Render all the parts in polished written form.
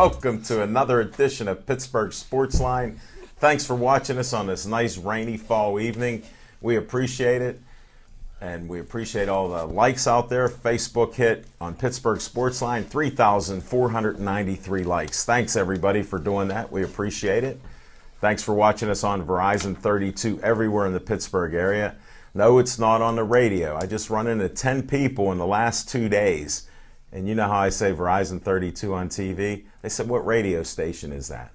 Welcome to another edition of Pittsburgh Sportsline. Thanks for watching us on this nice rainy fall evening. We appreciate it, and we appreciate all the likes out there. Facebook hit on Pittsburgh Sportsline, 3,493 likes. Thanks, everybody, for doing that. We appreciate it. Thanks for watching us on Verizon 32 everywhere in the Pittsburgh area. No, it's not on the radio. I just run into 10 people in the last 2 days. And you know how I say Verizon 32 on TV? They said, what radio station is that?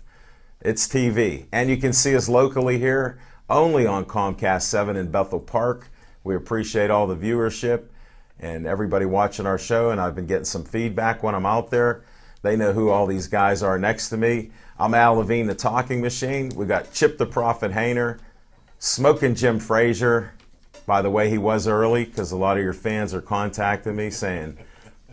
It's TV. And you can see us locally here, only on Comcast 7 in Bethel Park. We appreciate all the viewership and everybody watching our show. And I've been getting some feedback when I'm out there. They know who all these guys are next to me. I'm Al Levine, the talking machine. We got Chip the Prophet Hayner, Smoking Jim Frazier. By the way, he was early because a lot of your fans are contacting me saying,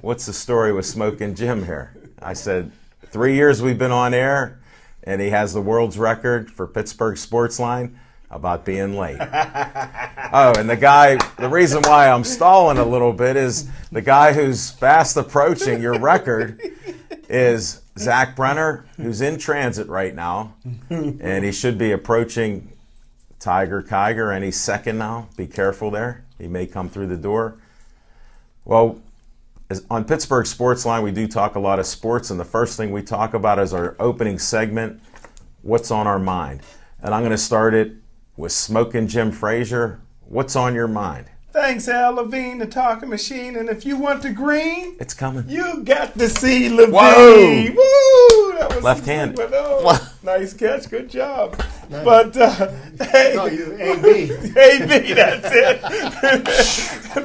what's the story with Smoking Jim here? I said, 3 years we've been on air, and he has the world's record for Pittsburgh Sportsline about being late. Oh, and the reason why I'm stalling a little bit is the guy who's fast approaching your record is Zach Brenner, who's in transit right now, and he should be approaching Tiger Kiger any second now. Be careful there. He may come through the door. Well, on Pittsburgh Sportsline, we do talk a lot of sports, and the first thing we talk about is our opening segment, What's on Our Mind? And I'm going to start it with Smoking Jim Frazier. What's on your mind? Thanks, Al Levine, the talking machine. And if you want the green, it's coming. You got to see Levine. Whoa! Woo! That was left-handed. Nice catch. Good job. Nice. But, hey. No, you AB. AB, that's it.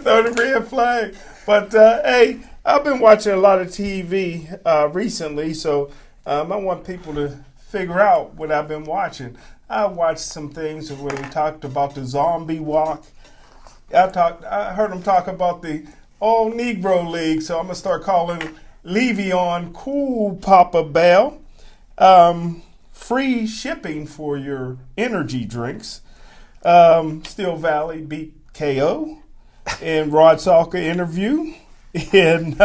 Throw the red flag. But, hey, I've been watching a lot of TV recently, so I want people to figure out what I've been watching. I watched some things where we talked about the zombie walk. I heard them talk about the All Negro League, so I'm going to start calling Le'Veon Cool Papa Bell. Free shipping for your energy drinks. Steel Valley beat KO in Rod Salka interview. And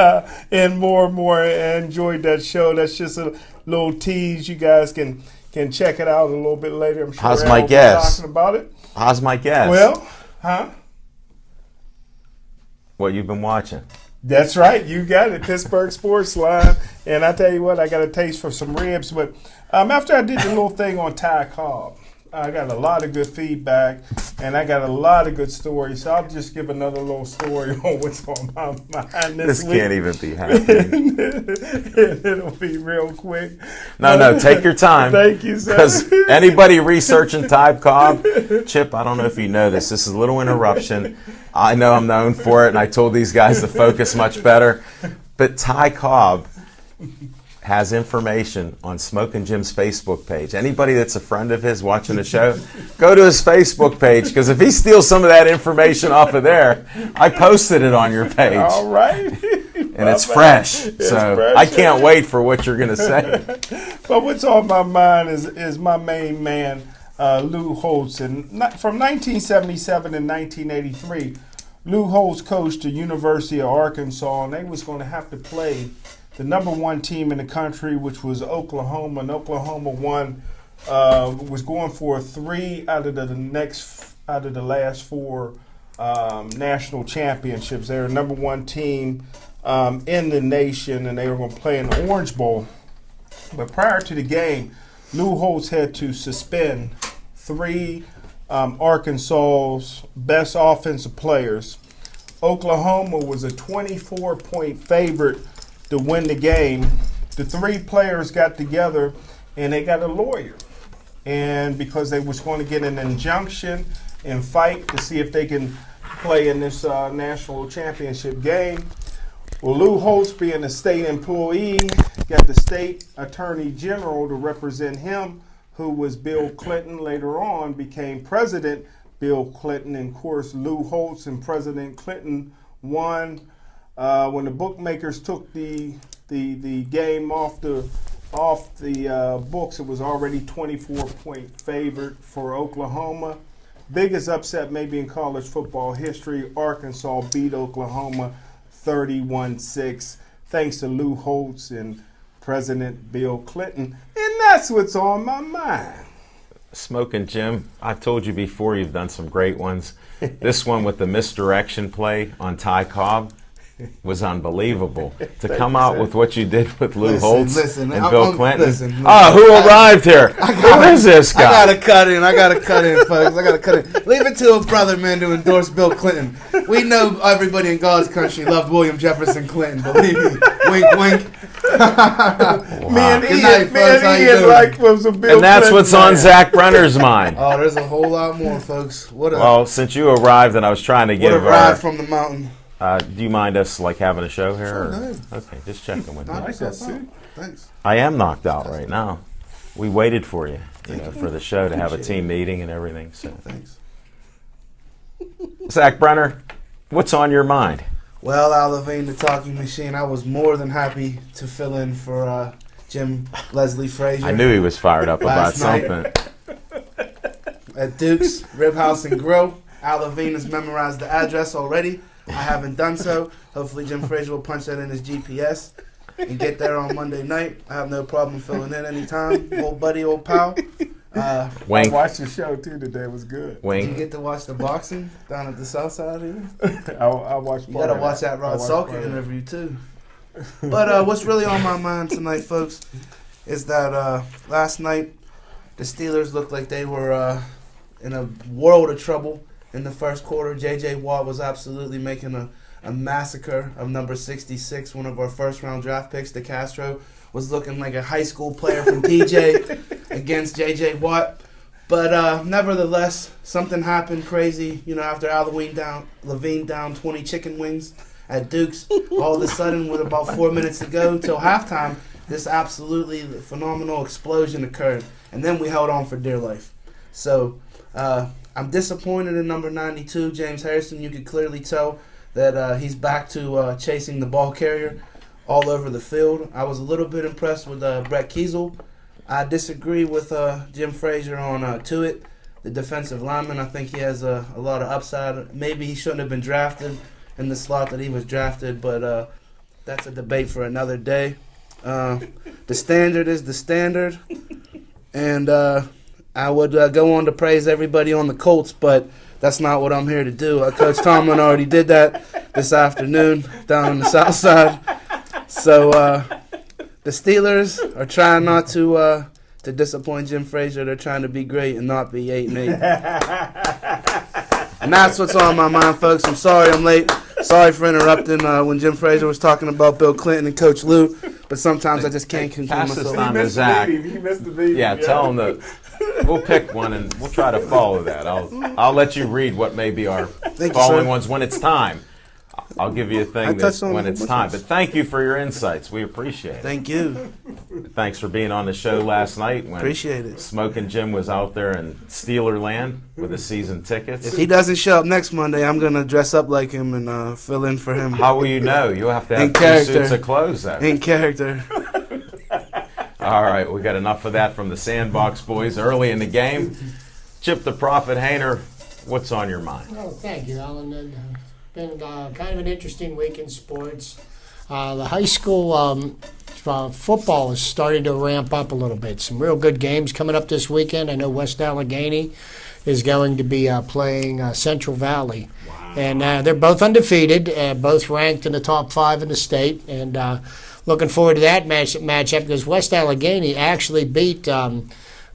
more. I enjoyed that show. That's just a little tease. You guys can check it out a little bit later. I'm sure How's my guess? Talking about it. How's my guess? Well, huh? What you've been watching. That's right. You got it. Pittsburgh Sportsline. And I tell you what, I got a taste for some ribs. But after I did the little thing on Ty Cobb, I got a lot of good feedback, and I got a lot of good stories. So I'll just give another little story on what's on my mind this week. This can't even be happening. It'll be real quick. No, take your time. Thank you, sir. Because anybody researching Ty Cobb, Chip, I don't know if you know this. This is a little interruption. I know I'm known for it, and I told these guys to focus much better. But Ty Cobb has information on Smoking Jim's Facebook page. Anybody that's a friend of his watching the show, go to his Facebook page, because if he steals some of that information off of there, I posted it on your page. All right. And it's fresh. I can't wait for what you're going to say. But what's on my mind is my main man, Lou Holtz. And from 1977 and 1983, Lou Holtz coached the University of Arkansas, and they was going to have to play the number one team in the country, which was Oklahoma. And Oklahoma won, was going for 3 out of the last 4 national championships. They were the number one team in the nation, and they were going to play in the Orange Bowl. But prior to the game, Lou Holtz had to suspend 3 Arkansas's best offensive players. Oklahoma was a 24-point favorite to win the game. The 3 players got together and they got a lawyer. And because they was going to get an injunction and fight to see if they can play in this national championship game. Well, Lou Holtz, being a state employee, got the state attorney general to represent him, who was Bill Clinton. Later on became President Bill Clinton. And of course, Lou Holtz and President Clinton won. When the bookmakers took the game off the books, it was already 24-point favorite for Oklahoma. Biggest upset maybe in college football history. Arkansas beat Oklahoma 31-6. Thanks to Lou Holtz and President Bill Clinton, and that's what's on my mind. Smoking Jim, I've told you before, you've done some great ones. This one with the misdirection play on Ty Cobb was unbelievable. To come out with what you did with Lou Holtz and Bill Clinton. Who arrived here? Who is this guy? I gotta cut in, folks. I gotta cut in. Leave it to a brother, man, to endorse Bill Clinton. We know everybody in God's country loved William Jefferson Clinton. Believe me. Wink, wink. Wow. Me and Good night, folks. How you Ian doing? like was a Bill And that's Clinton what's man. on Zach Brenner's mind. Oh, there's a whole lot more, folks. Well, since you arrived and I was trying to What a give ride from the mountain. do you mind us like having a show here? Sure, or? no. Okay, just checking with Knock you. like that yourself out. suit. Thanks. I am knocked out right now. We waited for you, for the show to have a team meeting and everything. So, Thanks. Zach Brenner, what's on your mind? Well, Al Levine, the talking machine, I was more than happy to fill in for Jim Leslie Frazier. I knew he was fired up about Last night. something. At Duke's Rib House and Grill. Al Levine has memorized the address already. I haven't done so. Hopefully Jim Frazier will punch that in his GPS and get there on Monday night. I have no problem filling in anytime. Old buddy, old pal. I Wink, watched the show too today. It was good. Did you wink. get to watch the boxing down at the south side here? I watched. You got to watch that Rod Salkin interview too. But what's really on my mind tonight, folks, is that last night the Steelers looked like they were in a world of trouble in the first quarter. J.J. Watt was absolutely making a massacre of number 66, one of our first-round draft picks. De Castro was looking like a high school player from DJ against J.J. Watt. But nevertheless, something happened crazy. After Al Levine down 20 chicken wings at Duke's, all of a sudden, with about 4 minutes to go till halftime, this absolutely phenomenal explosion occurred. And then we held on for dear life. So I'm disappointed in number 92, James Harrison. You could clearly tell that he's back to chasing the ball carrier all over the field. I was a little bit impressed with Brett Kiesel. I disagree with Jim Frazier on Tuitt, the defensive lineman. I think he has a lot of upside. Maybe he shouldn't have been drafted in the slot that he was drafted, but that's a debate for another day. The standard is the standard, and I would go on to praise everybody on the Colts, but that's not what I'm here to do. Coach Tomlin already did that this afternoon down on the south side. So the Steelers are trying not to disappoint Jim Frazier. They're trying to be great and not be 8-8. And that's what's on my mind, folks. I'm sorry I'm late. Sorry for interrupting when Jim Frazier was talking about Bill Clinton and Coach Lou, but sometimes I just can't control Pass this myself. on to Zach. He missed the meeting. Yeah, tell him that we'll pick one and we'll try to follow that. I'll let you read what may be our you, following sir. ones when it's time. I'll give you a I thing touched on when a it's bunch time. of- But thank you for your insights. We appreciate it. Thank you. Thanks for being on the show last night when Appreciate it. Smoking Jim was out there in Steeler land with the season tickets. If he doesn't show up next Monday, I'm going to dress up like him and fill in for him. How will you know? You'll have to have In 2 character. suits of clothes though. In character. All right, we got enough of that from the Sandbox boys early in the game. Chip the Prophet Hainer, what's on your mind? Oh, thank you, Alan. Been kind of an interesting week in sports. The high school football is starting to ramp up a little bit. Some real good games coming up this weekend. I know West Allegheny is going to be playing Central Valley. Wow. And they're both undefeated, both ranked in the top 5 in the state. And looking forward to that matchup because West Allegheny actually beat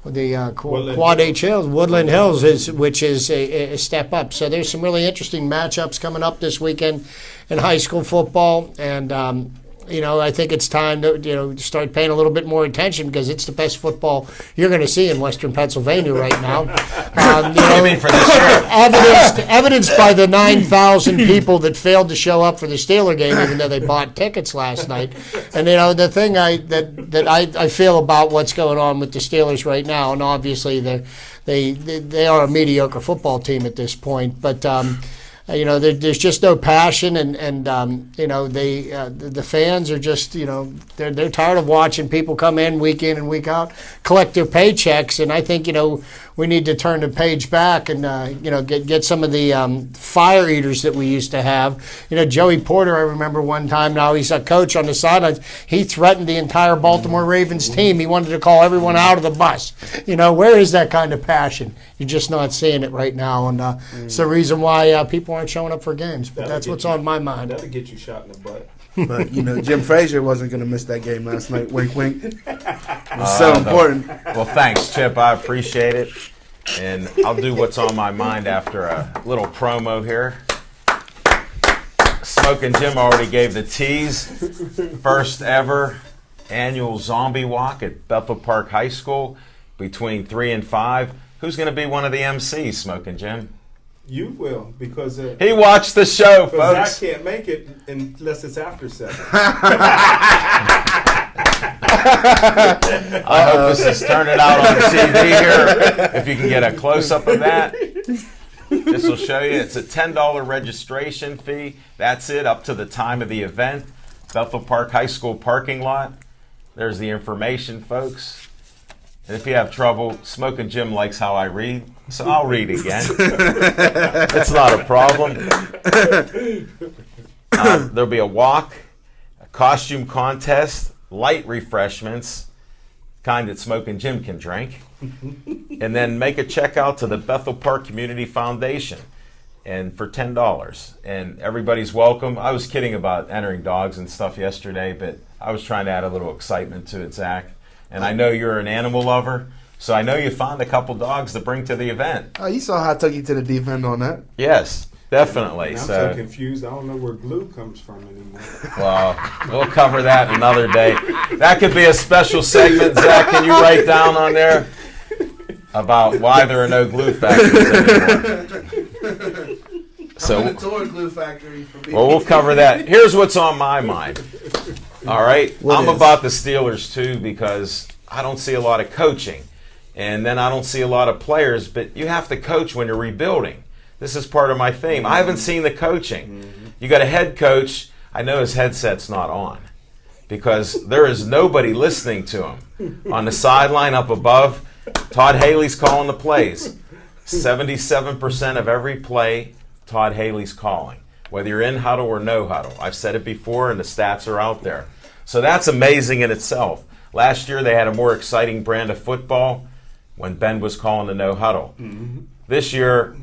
the Quad H Hills, Woodland Hills, which is a step up. So there's some really interesting matchups coming up this weekend in high school football, and I think it's time to start paying a little bit more attention because it's the best football you're going to see in Western Pennsylvania right now. I mean, for this year. Evidenced by the 9,000 people that failed to show up for the Steeler game, even though they bought tickets last night. And the thing I feel about what's going on with the Steelers right now, and obviously they are a mediocre football team at this point, but. There's just no passion, and the fans are just, they're tired of watching people come in and week out, collect their paychecks, and I think, we need to turn the page back and get some of the fire eaters that we used to have. Joey Porter, I remember one time, now he's a coach on the sidelines, he threatened the entire Baltimore Ravens team. He wanted to call everyone out of the bus. Where is that kind of passion? You're just not seeing it right now, and it's the reason why people aren't showing up for games. But that's what's on my mind. That'll get you shot in the butt. But, Jim Frazier wasn't going to miss that game last night. Wink, wink. It was so important. Well, thanks, Chip. I appreciate it. And I'll do what's on my mind after a little promo here. Smoking Jim already gave the tease. First ever annual zombie walk at Bethel Park High School between 3 and 5. Who's going to be one of the MCs, Smoking Jim? You will, because he watched the show, folks. Zach can't make it unless it's after 7. I hope this is turning out on TV here. If you can get a close-up of that, this will show you. It's a $10 registration fee. That's it up to the time of the event. Bethel Park High School parking lot. There's the information, folks. And if you have trouble, Smoking Jim likes how I read, so I'll read again. It's not a problem. There'll be a walk, a costume contest, light refreshments, kind that Smoking Jim can drink, and then make a check out to the Bethel Park Community Foundation, and for $10. And everybody's welcome. I was kidding about entering dogs and stuff yesterday, but I was trying to add a little excitement to it, Zach. And I know you're an animal lover, so I know you found a couple dogs to bring to the event. Oh, you saw how I took you to the deep end on that. Yes, definitely. I'm so confused. I don't know where glue comes from anymore. Well, we'll cover that another day. That could be a special segment, Zach. Can you write down on there about why there are no glue factories anymore? I'm in a tour glue factory for BPTV. Well, we'll cover that. Here's what's on my mind. All right, I'm about the Steelers too, because I don't see a lot of coaching, and then I don't see a lot of players. But you have to coach when you're rebuilding. This is part of my theme. I haven't seen the coaching. You got a head coach. I know his headset's not on because there is nobody listening to him on the sideline up above. Todd Haley's calling the plays. 77% of every play, Todd Haley's calling. Whether you're in huddle or no huddle. I've said it before, and the stats are out there. So that's amazing in itself. Last year, they had a more exciting brand of football when Ben was calling the no huddle. This year,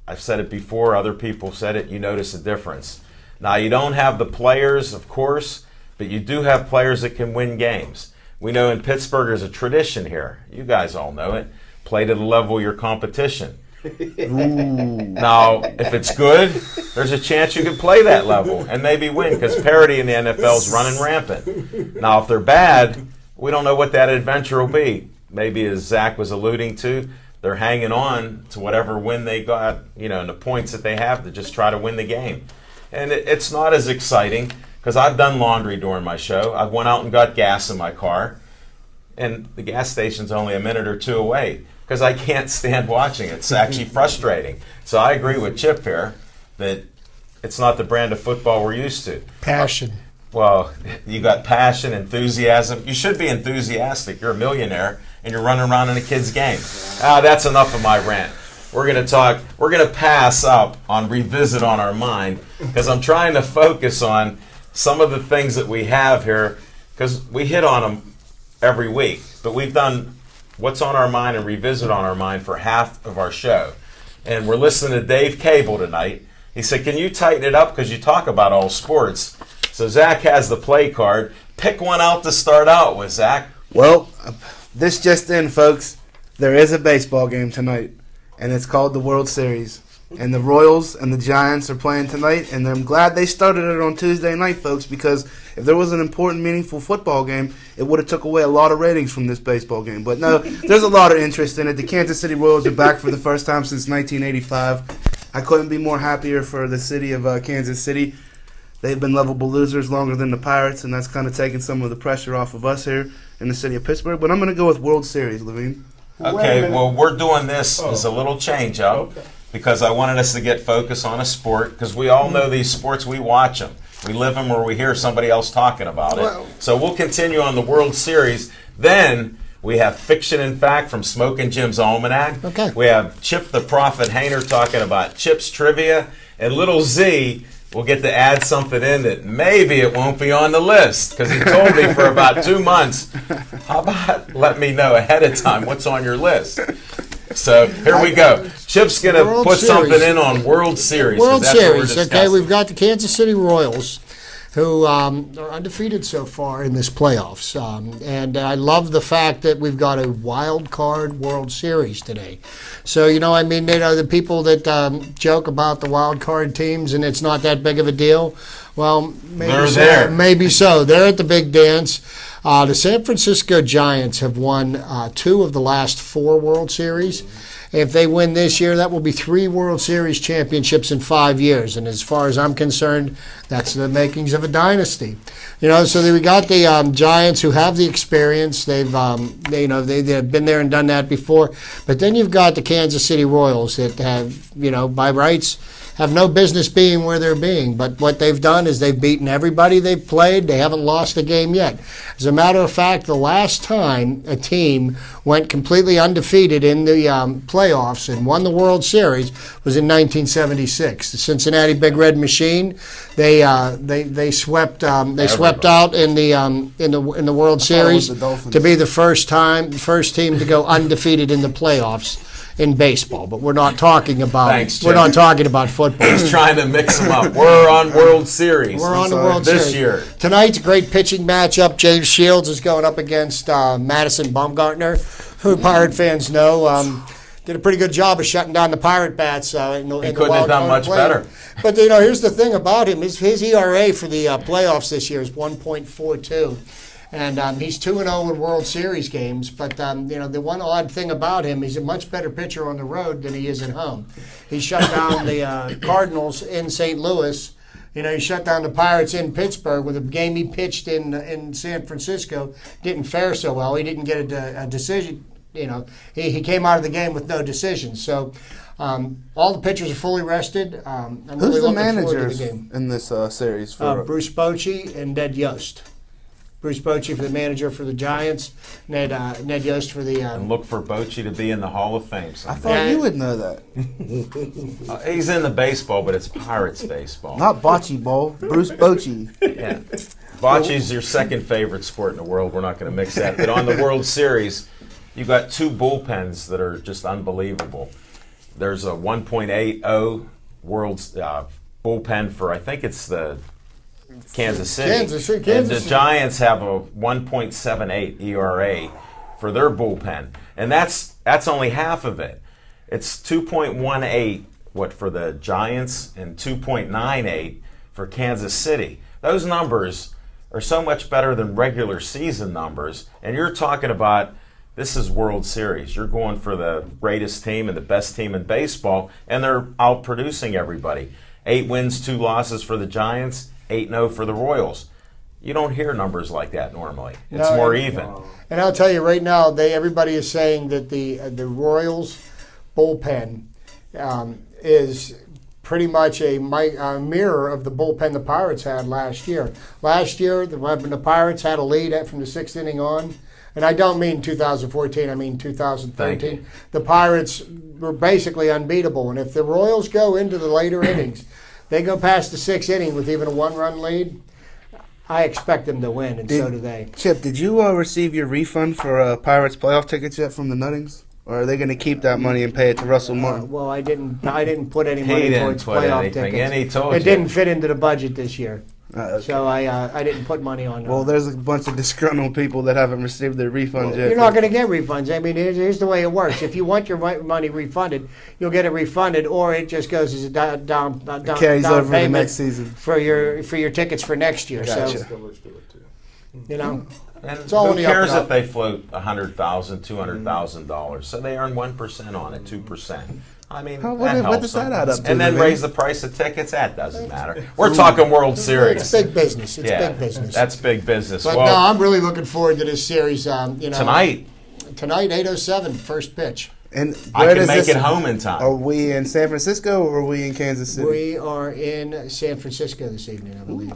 I've said it before, other people said it, you notice a difference. Now, you don't have the players, of course, but you do have players that can win games. We know in Pittsburgh there's a tradition here. You guys all know it. Play to the level of your competition. Now, if it's good, there's a chance you could play that level and maybe win because parity in the NFL is running rampant. Now, if they're bad, we don't know what that adventure will be. Maybe, as Zach was alluding to, they're hanging on to whatever win they got, and the points that they have to just try to win the game. And it's not as exciting because I've done laundry during my show. I've went out and got gas in my car, and the gas station's only a minute or two away. Because I can't stand watching it. It's actually frustrating. So I agree with Chip here that it's not the brand of football we're used to. Passion. Well, you got passion, enthusiasm. You should be enthusiastic. You're a millionaire, and you're running around in a kid's game. That's enough of my rant. We're going to pass up on Revisit on our mind because I'm trying to focus on some of the things that we have here because we hit on them every week. But we've done What's on Our Mind and Revisit on Our Mind for half of our show. And we're listening to Dave Cable tonight. He said, can you tighten it up because you talk about all sports? So Zach has the play card. Pick one out to start out with, Zach. Well, this just in, folks. There is a baseball game tonight, and it's called the World Series. And the Royals and the Giants are playing tonight, and I'm glad they started it on Tuesday night, folks, because if there was an important, meaningful football game, it would have took away a lot of ratings from this baseball game. But no, there's a lot of interest in it. The Kansas City Royals are back for the first time since 1985. I couldn't be more happier for the city of Kansas City. They've been lovable losers longer than the Pirates, and that's kind of taken some of the pressure off of us here in the city of Pittsburgh. But I'm going to go with World Series, Levine. Okay, well, we're doing this as a little change-up. Okay. Because I wanted us to get focused on a sport, because we all know these sports, we watch them. We live them or we hear somebody else talking about it. So we'll continue on the World Series. Then We have Fiction and Fact from Smoking Jim's Almanac. Okay. We have Chip the Prophet Hayner talking about Chip's Trivia. And Little Z will get to add something in that maybe it won't be on the list because he told me for about 2 months. How about let me know ahead of time what's on your list? So here we go. Chip's going to put something in on World Series. World Series. Okay, we've got the Kansas City Royals, who are undefeated so far in this playoffs. And I love the fact that we've got a wild card World Series today. So, the people that joke about the wild card teams and it's not that big of a deal, well, maybe so. Maybe so. They're at the big dance. The San Francisco Giants have won 2 of the last 4 World Series. If they win this year, that will be 3 World Series championships in 5 years. And as far as I'm concerned, that's the makings of a dynasty. So we got the Giants who have the experience. They've been there and done that before. But then you've got the Kansas City Royals that have, by rights, have no business being where they're being. But what they've done is they've beaten everybody they've played. They haven't lost a game yet. As a matter of fact, the last time a team went completely undefeated in the playoffs and won the World Series was in 1976. The Cincinnati Big Red Machine. They swept out in the World Series to be the first team to go undefeated in the playoffs in baseball, but we're not talking about football. He's trying to mix them up. We're on World Series. We're on the World Series this year. Tonight's a great pitching matchup. James Shields is going up against Madison Bumgarner, who Pirate fans know did a pretty good job of shutting down the Pirate bats. He couldn't have done much better. But here's the thing about him: his ERA for the playoffs this year is 1.42. And he's 2-0 in World Series games. But, the one odd thing about him, he's a much better pitcher on the road than he is at home. He shut down the Cardinals in St. Louis. He shut down the Pirates in Pittsburgh with a game he pitched in San Francisco. Didn't fare so well. He didn't get a decision. He came out of the game with no decision. So all the pitchers are fully rested. I'm Who's really the looking forward to managers the game. in this series? For Bruce Bochy and Ned Yost. Bruce Bochy for the manager for the Giants, Ned Yost for the... and look for Bochy to be in the Hall of Fame someday. I thought you would know that. He's in the baseball, but it's Pirates baseball. Not bocce ball. Bruce Bochy. Yeah. Bocce's your second favorite sport in the world. We're not going to mix that. But on the World Series, you've got 2 bullpens that are just unbelievable. There's a 1.80 World bullpen for, I think it's the... Kansas City. And the Giants have a 1.78 ERA for their bullpen. And that's only half of it. It's 2.18 for the Giants and 2.98 for Kansas City. Those numbers are so much better than regular season numbers. And you're talking about this is World Series. You're going for the greatest team and the best team in baseball, and they're outproducing everybody. 8 wins, 2 losses for the Giants. 8-0 for the Royals. You don't hear numbers like that normally. It's more even. And I'll tell you right now, everybody is saying that the Royals bullpen is pretty much a mirror of the bullpen the Pirates had last year. Last year, when the Pirates had a lead from the 6th inning on, and I don't mean 2014, I mean 2013, the Pirates were basically unbeatable. And if the Royals go into the later innings, they go past the 6th inning with even a 1-run lead, I expect them to win, and so do they. Chip, did you receive your refund for Pirates playoff tickets yet from the Nuttings? Or are they going to keep that money and pay it to Russell Martin? Well, I didn't put any money towards playoff tickets. And he told it didn't fit into the budget this year. Okay. So I didn't put money on that. Well, there's a bunch of disgruntled people that haven't received their refunds yet. You're not going to get refunds. I mean, here's the way it works. If you want your money refunded, you'll get it refunded, or it just goes as a down carries over payment the next season for your tickets for next year. Gotcha. So, And it's all who in the cares up and if they float $100,000, $200,000? So they earn 1% on it, 2%. I mean, what does that add up to? And then raise the price of tickets? That doesn't matter. We're talking World Series. It's big business. It's big business. That's big business. But no, I'm really looking forward to this series. Tonight, 8:07, first pitch. And I can make it home in time. Are we in San Francisco or are we in Kansas City? We are in San Francisco this evening, I believe.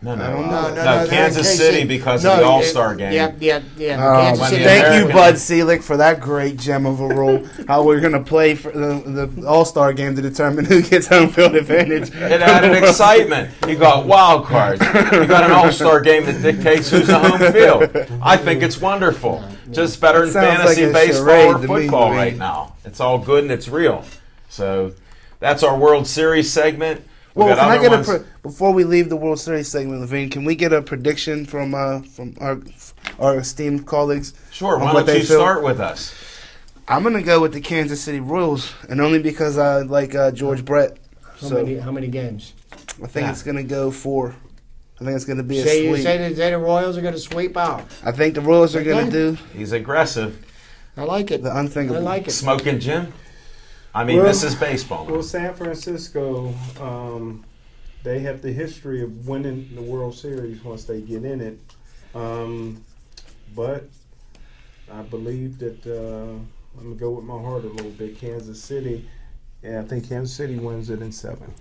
No, I don't know. No, Kansas City because of the All-Star game. Yeah. Kansas City. Thank you, Bud Selig, for that great gem of a rule. How we're going to play for the All-Star game to determine who gets home field advantage. It added excitement. You got wild cards. You got an All-Star game that dictates who's the home field. I think it's wonderful. Just better than fantasy baseball or football right now. It's all good and it's real. So that's our World Series segment. Well, can I get before we leave the World Series segment, Levine? Can we get a prediction from our esteemed colleagues? Sure. Why don't you start with us? I'm gonna go with the Kansas City Royals, and only because I like George Brett. How many games? I think it's gonna go 4. I think it's gonna be a sweep. You say the Royals are gonna sweep out. I think the Royals are gonna do. He's aggressive. I like it. The unthinkable. I like it. Smoking Jim. I mean, this is baseball. Well, San Francisco, they have the history of winning the World Series once they get in it. But I believe that I'm going to go with my heart a little bit. Kansas City, and I think Kansas City wins it in 7.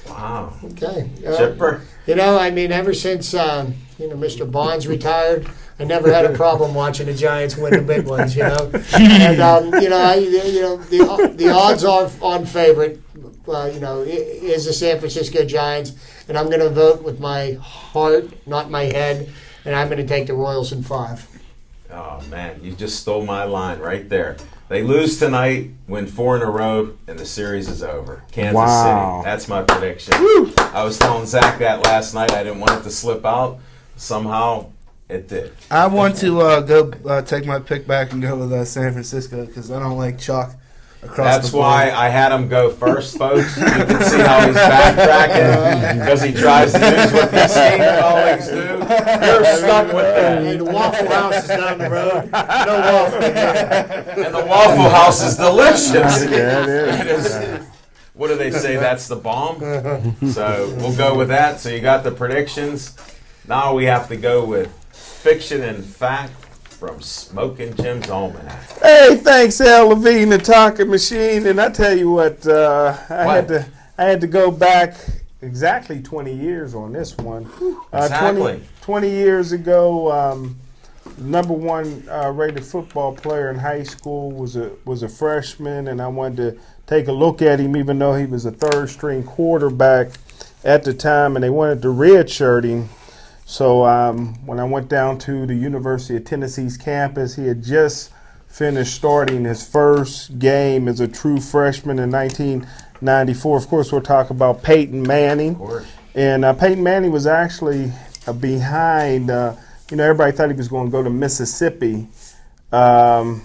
Wow. Okay. Chipper. Ever since Mr. Bonds retired, I never had a problem watching the Giants win the big ones. And the odds on favorite, is the San Francisco Giants, and I'm going to vote with my heart, not my head, and I'm going to take the Royals in 5. Oh man, you just stole my line right there. They lose tonight, win 4 in a row, and the series is over. Kansas City. That's my prediction. Woo! I was telling Zach that last night. I didn't want it to slip out. Somehow, it did. I want to go take my pick back and go with San Francisco because I don't like chalk across That's the board. why I had him go first, folks. You can see how he's backtracking because he tries to use what these same colleagues do. You're stuck with that. Hey, the Waffle House is down the road. No waffle. And the Waffle House is delicious. Yeah, it is. What do they say? That's the bomb. So we'll go with that. So you got the predictions. Now we have to go with fiction and fact from Smoking Jim's Almanac. Hey, thanks, Al Levine, the talking machine. And I tell you what, I had to go back exactly 20 years on this one. Exactly. 20 years ago, number 1 rated football player in high school was a freshman, and I wanted to take a look at him, even though he was a third-string quarterback at the time, and they wanted to redshirt him. So when I went down to the University of Tennessee's campus, he had just finished starting his first game as a true freshman in 1994. Of course, we'll talk about Peyton Manning. Of course. And Peyton Manning was actually behind, everybody thought he was going to go to Mississippi. Everybody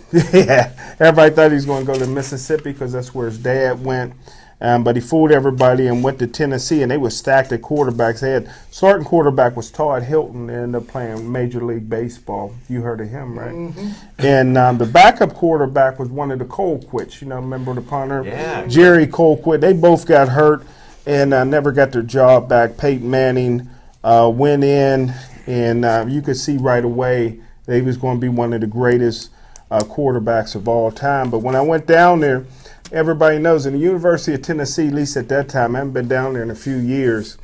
thought he was going to go to Mississippi because that's where his dad went. But he fooled everybody and went to Tennessee, and they were stacked at quarterbacks. They had starting quarterback was Todd Hilton. They ended up playing Major League Baseball. You heard of him, right? Mm-hmm. And the backup quarterback was one of the Colquitts. Remember the punter? Yeah. Jerry Colquitt. They both got hurt and never got their job back. Peyton Manning went in, and you could see right away that he was going to be one of the greatest quarterbacks of all time. But when I went down there, everybody knows in the University of Tennessee, at least at that time, I haven't been down there in a few years,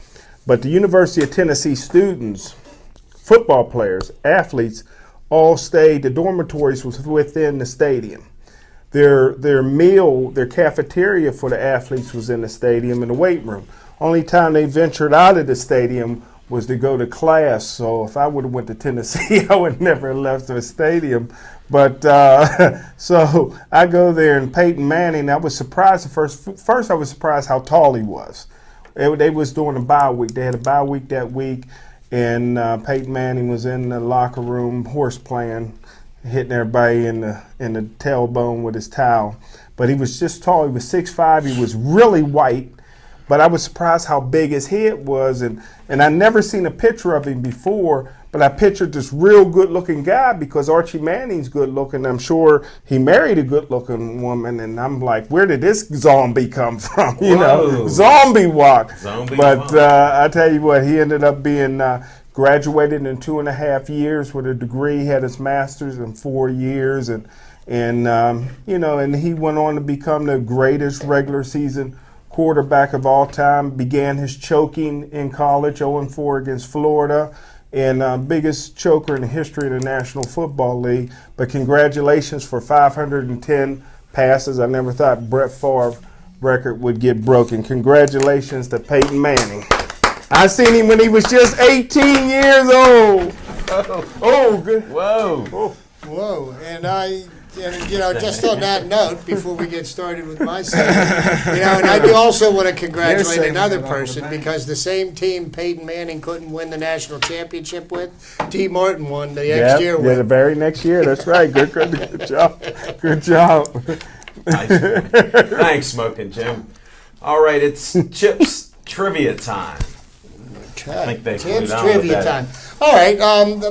but the University of Tennessee students, football players, athletes, all stayed. The dormitories was within the stadium. Their cafeteria for the athletes was in the stadium in the weight room. Only time they ventured out of the stadium was to go to class. So if I would have went to Tennessee, I would never have left the stadium. But so I go there, and Peyton Manning, I was surprised at first. I was surprised how tall he was. They was doing a bye week. They had a bye week that week, and Peyton Manning was in the locker room horse playing, hitting everybody in the tailbone with his towel. But he was just tall. He was 6'5". He was really white. But I was surprised how big his head was, and I never seen a picture of him before, but I pictured this real good-looking guy because Archie Manning's good-looking. I'm sure he married a good-looking woman, and I'm like, where did this zombie come from? Zombie walk. I tell you what, he ended up being graduated in 2.5 years with a degree, had his master's in 4 years, and he went on to become the greatest regular season quarterback of all time. Began his choking in college, 0-4 against Florida, and biggest choker in the history of the National Football League. But congratulations for 510 passes. I never thought Brett Favre's record would get broken. Congratulations to Peyton Manning. I seen him when he was just 18 years old. Oh, good. Whoa. Oh. Whoa, and just on that note, before we get started with my segment, and I do also want to congratulate another person, because the same team Peyton Manning couldn't win the national championship with, T. Martin won the next year with. Yeah, the very next year. That's right. Good job. Good job. Nice. Thanks, Smoking Jim. All right, it's Chip's trivia time. I think they Chip's trivia time. All right,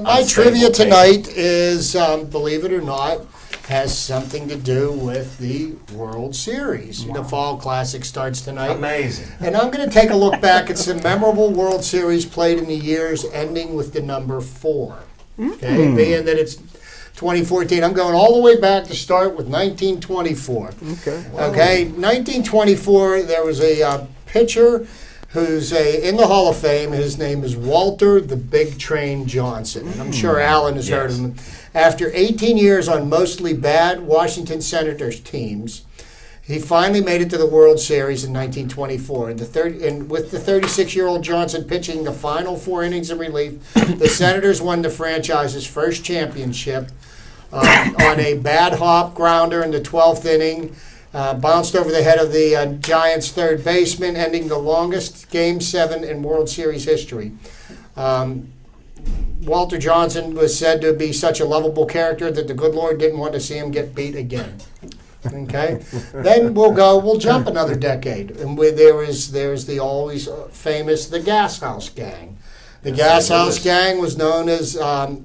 my trivia tonight is, believe it or not, has something to do with the World Series. Wow. The Fall Classic starts tonight. Amazing. And I'm going to take a look back at some memorable World Series played in the years ending with the number 4. Okay, being that it's 2014, I'm going all the way back to start with 1924. Okay. Okay, 1924, there was a pitcher who's in the Hall of Fame. His name is Walter the Big Train Johnson. And I'm sure Alan has heard of him. After 18 years on mostly bad Washington Senators teams, he finally made it to the World Series in 1924. And with the 36-year-old Johnson pitching the final 4 innings of relief, the Senators won the franchise's first championship on a bad hop grounder in the 12th inning. Bounced over the head of the Giants' third baseman, ending the longest Game 7 in World Series history. Walter Johnson was said to be such a lovable character that the good Lord didn't want to see him get beat again. Okay, then we'll jump another decade, and there's the always famous the Gas House Gang. The Gas House Gang was known as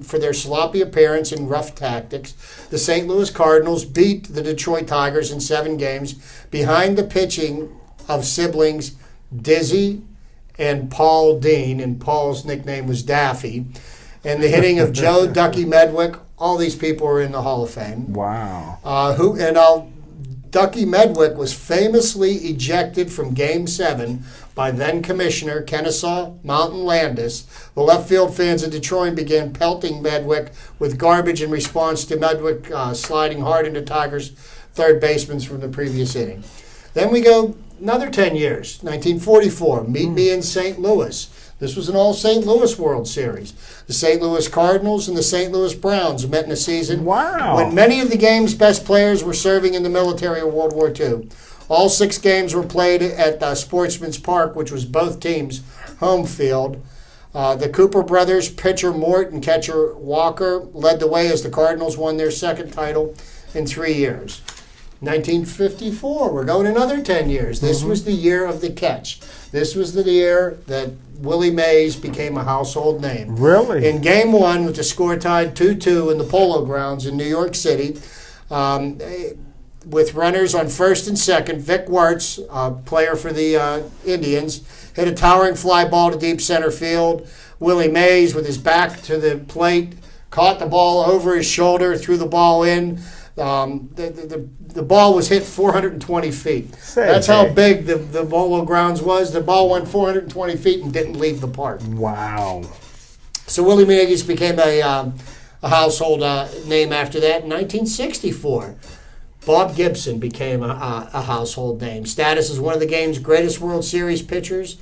for their sloppy appearance and rough tactics. The St. Louis Cardinals beat the Detroit Tigers in 7 games behind the pitching of siblings Dizzy and Paul Dean, and Paul's nickname was Daffy, and the hitting of Joe Ducky Medwick. All these people are in the Hall of Fame. Wow. Ducky Medwick was famously ejected from Game 7 by then-Commissioner Kennesaw Mountain Landis. The left field fans of Detroit began pelting Medwick with garbage in response to Medwick sliding hard into Tigers' third baseman from the previous inning. Then we go another 10 years, 1944, Meet Me in St. Louis. This was an all St. Louis World Series. The St. Louis Cardinals and the St. Louis Browns met in a season when many of the game's best players were serving in the military of World War II. All 6 games were played at Sportsman's Park, which was both teams' home field. The Cooper brothers, pitcher Mort and catcher Walker, led the way as the Cardinals won their second title in 3 years. 1954, we're going another 10 years. This was the year of the catch. This was the year that Willie Mays became a household name. Really? In Game 1, with the score tied 2-2 in the Polo Grounds in New York City, with runners on first and second, Vic Wertz, player for the Indians, hit a towering fly ball to deep center field. Willie Mays, with his back to the plate, caught the ball over his shoulder, threw the ball in. The ball was hit 420 feet. That's how big the Polo Grounds was. The ball went 420 feet and didn't leave the park. Wow. So Willie Mays became a household name after that. In 1964, Bob Gibson became a household name. Status as one of the game's greatest World Series pitchers.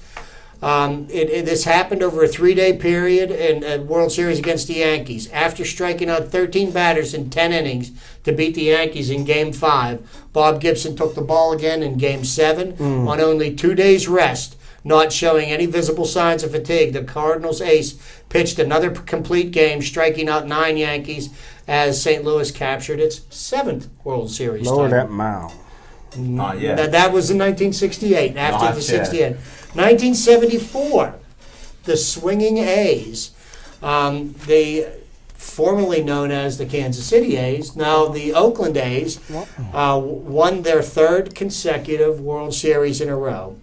This happened over a 3-day period in a World Series against the Yankees. After striking out 13 batters in 10 innings to beat the Yankees in Game 5, Bob Gibson took the ball again in Game 7 on only 2 days' rest, not showing any visible signs of fatigue. The Cardinals ace pitched another complete game, striking out 9 Yankees as St. Louis captured its 7th World Series title. Lower that mile. Not yet. That was in 1968, after the 68. 1974, the Swinging A's, they formerly known as the Kansas City A's, now the Oakland A's, won their 3rd consecutive World Series in a row.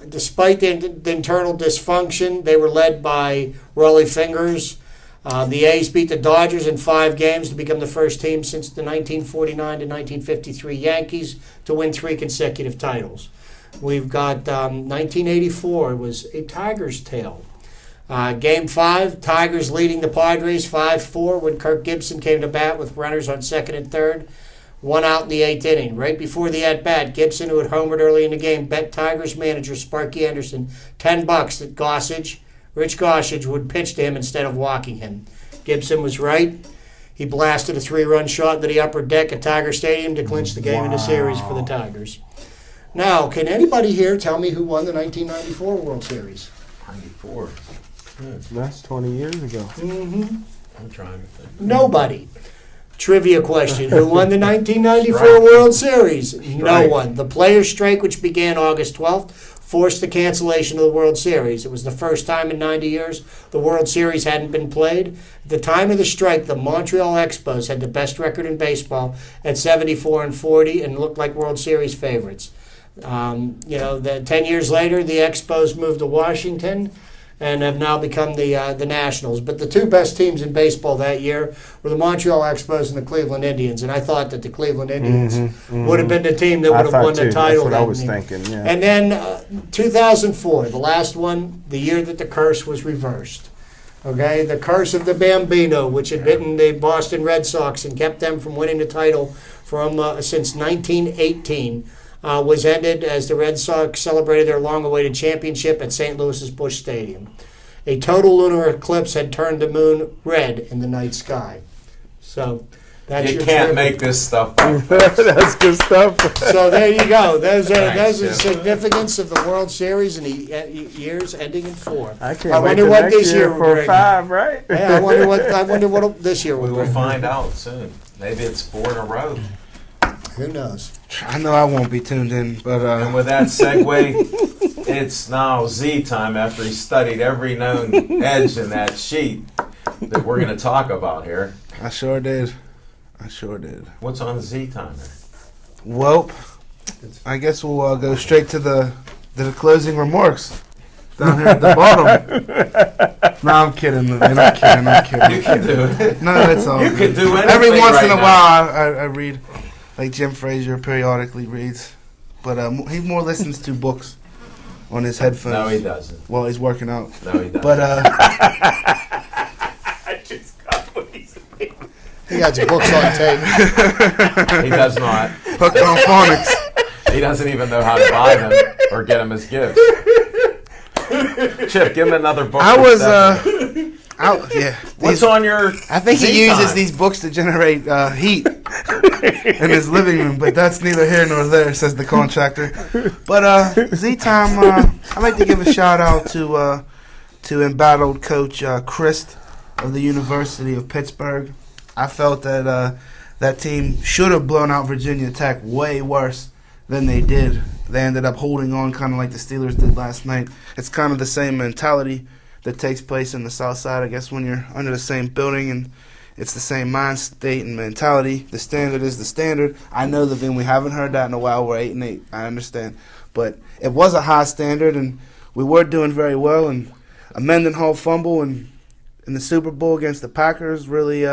Despite the internal dysfunction, they were led by Rollie Fingers. The A's beat the Dodgers in 5 games to become the first team since the 1949 to 1953 Yankees to win 3 consecutive titles. we've got 1984. It was a Tigers tale. Game 5, Tigers leading the Padres 5-4 when Kirk Gibson came to bat with runners on second and third. 1 out in the 8th inning. Right before the at-bat, Gibson, who had homered early in the game, bet Tigers manager Sparky Anderson $10 that Rich Gossage would pitch to him instead of walking him. Gibson was right. He blasted a 3-run shot into the upper deck at Tiger Stadium to clinch the game in the series for the Tigers. Now, can anybody here tell me who won the 1994 World Series? 94. That's 20 years ago. Mm-hmm. I'm trying to think. Nobody. Trivia question. Who won the 1994 World Series? No one. The players' strike, which began August 12th, forced the cancellation of the World Series. It was the first time in 90 years the World Series hadn't been played. At the time of the strike, the Montreal Expos had the best record in baseball at 74-40 and looked like World Series favorites. 10 years later, the Expos moved to Washington and have now become the Nationals. But the two best teams in baseball that year were the Montreal Expos and the Cleveland Indians. And I thought that the Cleveland Indians would have been the team that would have won the title. That's what I was thinking, yeah. And then 2004, the last one, the year that the curse was reversed. Okay, the curse of the Bambino, which had bitten the Boston Red Sox and kept them from winning the title since 1918. Was ended as the Red Sox celebrated their long-awaited championship at St. Louis's Busch Stadium. A total lunar eclipse had turned the moon red in the night sky. So that's you can't make this stuff up. That's good stuff. So there you go. There's the significance of the World Series in the years ending in 4. I wonder what this year will bring. 5, right? Yeah, I wonder what this year will We bring. will find out soon. Maybe it's 4 in a row. Who knows? I know I won't be tuned in, but And with that segue, it's now Z time after he studied every known edge in that sheet that we're going to talk about here. I sure did. What's on Z time there? Well, I guess we'll go straight to the closing remarks down here at the bottom. No, I'm kidding. I'm kidding. You can do it. No, that's all. You can do anything. Every once in a now. while, I read, like Jim Frazier periodically reads, but he more listens to books on his headphones. No, he doesn't. While he's working out. No, he doesn't. But I just got what he's saying. He got your books on tape. He does not. hooked on phonics. He doesn't even know how to buy them or get them as gifts. Chip, give him another book. Yeah. What's on your? I think he Z-Time? uses these books to generate heat in his living room, but that's neither here nor there, says the contractor. But Z-Time, I'd like to give a shout out to embattled coach Christ of the University of Pittsburgh. I felt that that team should have blown out Virginia Tech way worse than they did. They ended up holding on kind of like the Steelers did last night. It's kind of the same mentality that takes place in the South Side, I guess, when you're under the same building, and it's the same mind state and mentality. The standard is the standard. I know that we haven't heard that in a while. We're 8-8. I understand. But it was a high standard, and we were doing very well. And a Mendenhall fumble in the Super Bowl against the Packers really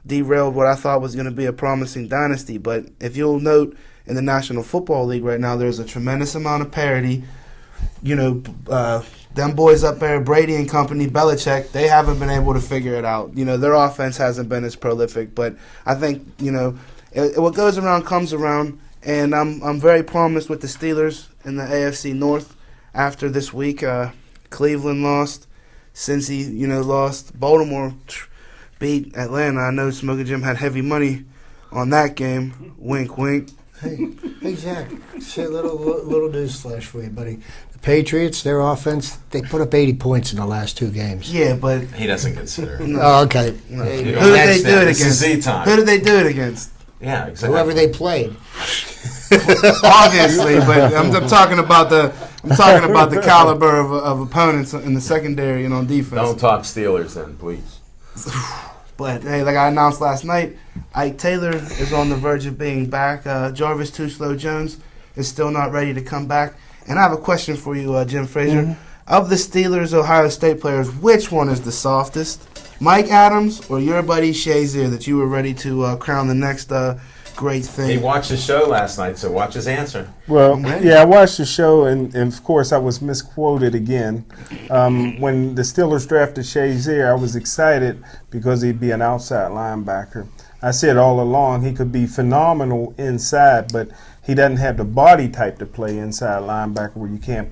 derailed what I thought was going to be a promising dynasty. But if you'll note, in the National Football League right now, there's a tremendous amount of parity. You know, them boys up there, Brady and company, Belichick, they haven't been able to figure it out. You know, their offense hasn't been as prolific. But I think, you know, what goes around comes around. And I'm very promised with the Steelers in the AFC North after this week. Cleveland lost. Cincy, lost. Baltimore beat Atlanta. I know Smoking Jim had heavy money on that game. Wink, wink. Hey, Jack, little news flash for you, buddy. The Patriots, their offense, they put up 80 points in the last 2 games. Yeah, but He doesn't consider it. Oh, okay. who did they do it This is against? Z-Time. Who did they do it against? Yeah, exactly. Whoever they played. Obviously, but I'm talking about the caliber of opponents in the secondary and on defense. Don't talk Steelers then, please. But hey, like I announced last night, Ike Taylor is on the verge of being back. Jarvis Too Slow Jones is still not ready to come back. And I have a question for you, Jim Frazier. Mm-hmm. Of the Steelers Ohio State players, which one is the softest? Mike Adams or your buddy Shazier that you were ready to crown the next great He thing. watched the show last night, so watch his answer. Well, Okay. yeah, I watched the show, and of course I was misquoted again. When the Steelers drafted Shazier, I was excited because he'd be an outside linebacker. I said all along he could be phenomenal inside, but he doesn't have the body type to play inside linebacker where you can't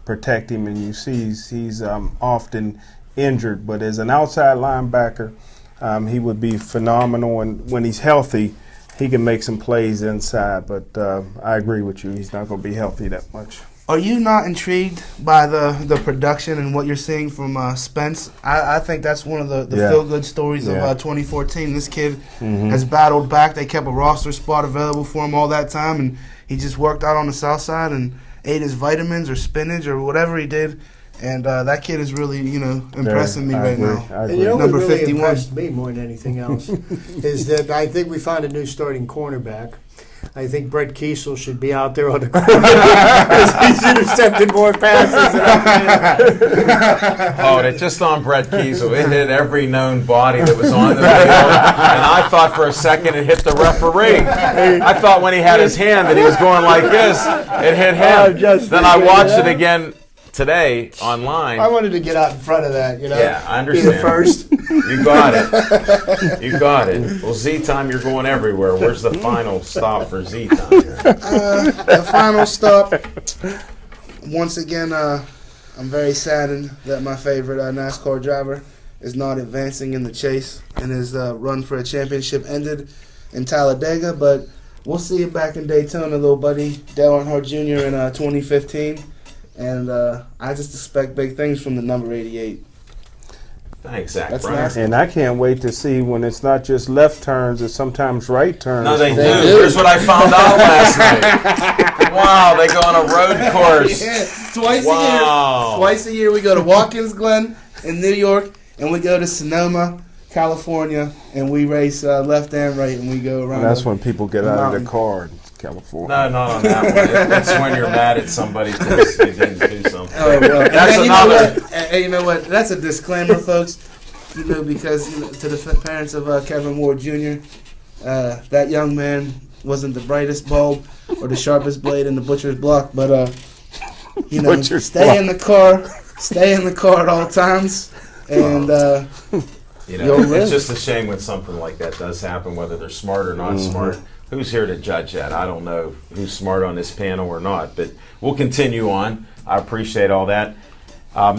protect him, and you see he's often injured. But as an outside linebacker, he would be phenomenal, and when he's healthy, he can make some plays inside. But I agree with you; he's not going to be healthy that much. Are you not intrigued by the production and what you're seeing from Spence? I think that's one of the Yeah. feel-good stories of 2014. This kid has battled back. They kept a roster spot available for him all that time, and he just worked out on the south side and ate his vitamins or spinach or whatever he did. And that kid is really, impressing me right now. I And agree. you know what Number really 51. impressed me more than anything else is that I think we found a new starting cornerback. I think Brett Kiesel should be out there on the corner because he's intercepted more passes than Oh, just on Brett Kiesel. It hit every known body that was on the field. And I thought for a second it hit the referee. I thought when he had his hand that he was going like this, it hit him. Then I watched it again today online. I wanted to get out in front of that, Yeah, I Be the understand. first. You got it. You got it. Well, Z-Time, you're going everywhere. Where's the final stop for Z-Time here? The final stop. Once again, I'm very saddened that my favorite NASCAR driver is not advancing in the chase, and his run for a championship ended in Talladega. But we'll see it back in Daytona, little buddy. Dale Earnhardt Jr. in 2015. And I just expect big things from the number 88. Thanks, Zach That's Brown. nasty. And I can't wait to see when it's not just left turns, it's sometimes right turns. No, they do. do. Here's what I found out last night. Wow, they go on a road course. Yeah, twice a Wow. year. Twice a year we go to Watkins Glen in New York, and we go to Sonoma, California, and we race left and right, and we go around. That's the- when people get the out of mountain. the car in California. No, not on that one. It's when you're mad at somebody because they didn't do something. Oh, well. That's And another. you know what? That's a disclaimer, folks. Because to the parents of Kevin Ward Jr., that young man wasn't the brightest bulb or the sharpest blade in the butcher's block, but Butcher's stay block. in the car, stay in the car at all times, and You'll live. It's just a shame when something like that does happen, whether they're smart or not smart. Who's here to judge that? I don't know who's smart on this panel or not, but we'll continue on. I appreciate all that.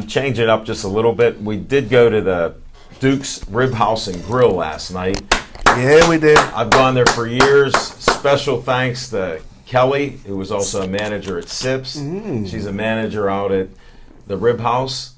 Change it up just a little bit. We did go to the Duke's Rib House and Grill last night. yeah, we did. I've gone there for years. Special thanks to Kelly, who was also a manager at Sips. She's a manager out at the Rib House.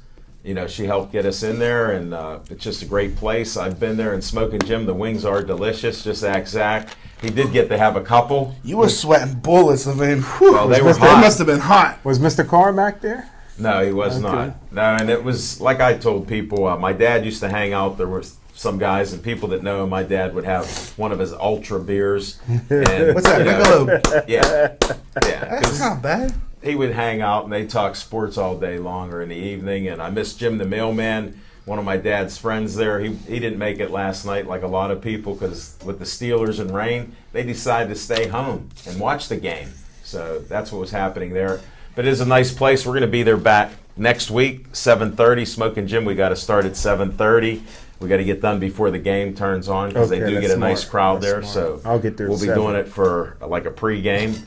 She helped get us in there, and it's just a great place. I've been there, and Smoking Jim, the wings are delicious. Just ask Zach. He did get to have a couple. You were sweating bullets. I mean, whew. Well, they were They hot. must have been hot. Was Mr. Carmack there? No, he was not. No, and it was like I told people. My dad used to hang out. There were some guys and people that know him. My dad would have one of his ultra beers. And, What's that, Bigelow? Yeah, That's not bad. he would hang out and they talk sports all day long or in the evening. And I miss Jim the mailman, one of my dad's friends there. He didn't make it last night like a lot of people because with the Steelers and rain, they decided to stay home and watch the game. So that's what was happening there. But it is a nice place. We're going to be there back next week, 7:30. Smoking Jim, we got to start at 7:30. We got to get done before the game turns on because Okay, they do that's get a nice smart. crowd That's there. smart. So I'll get there we'll at be 7. doing it for like a pregame.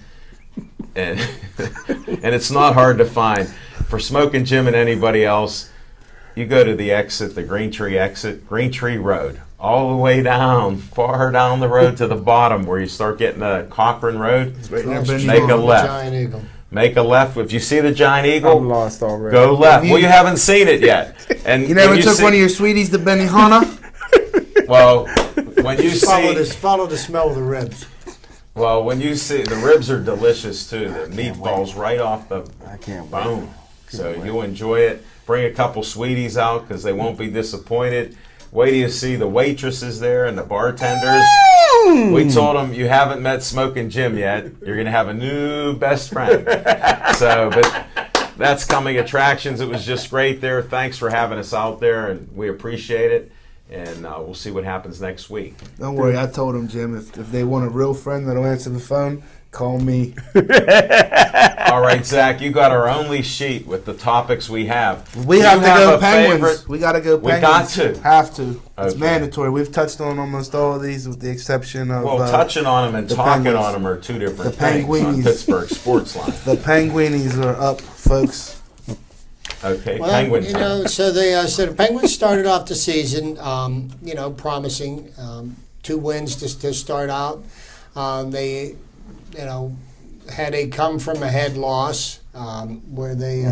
And and it's not hard to find. For Smoking Jim and anybody else, you go to the exit, the Green Tree exit, Green Tree Road, all the way down, far down the road to the bottom where you start getting to Cochran Road. Right there, Across the Benny. Make a street from the left. Giant Eagle. Make a left. If you see the Giant I'm Eagle, lost already. go left. Well, you haven't seen it yet. And You never when took see- one of your sweeties to Benihana? Well, when you Follow the smell of the ribs. well, when you see the ribs are delicious too. The meatballs right off the I can't wait. bone. So you'll enjoy it. Bring a couple sweeties out because they won't be disappointed. Wait till you see the waitresses there and the bartenders. We told them you haven't met Smoking Jim yet. You're going to have a new best friend. But that's coming attractions. It was just great there. Thanks for having us out there, and we appreciate it. and we'll see what happens next week. Don't worry, I told them, Jim, if they want a real friend that'll answer the phone, call me. All right, Zach, you got our only sheet with the topics we have. We have to go Penguins. Favorite? We got to go Penguins. We got to. Have to. It's Okay. mandatory. We've touched on almost all of these with the exception of... Well, touching on them and the talking Penguins. on them are two different The things on Penguins. Pittsburgh Sportsline. The Penguinies are up, folks. Okay, Well, Penguin you time. know, so the Penguins started off the season, promising 2 wins to start out. They, had a come from ahead loss where they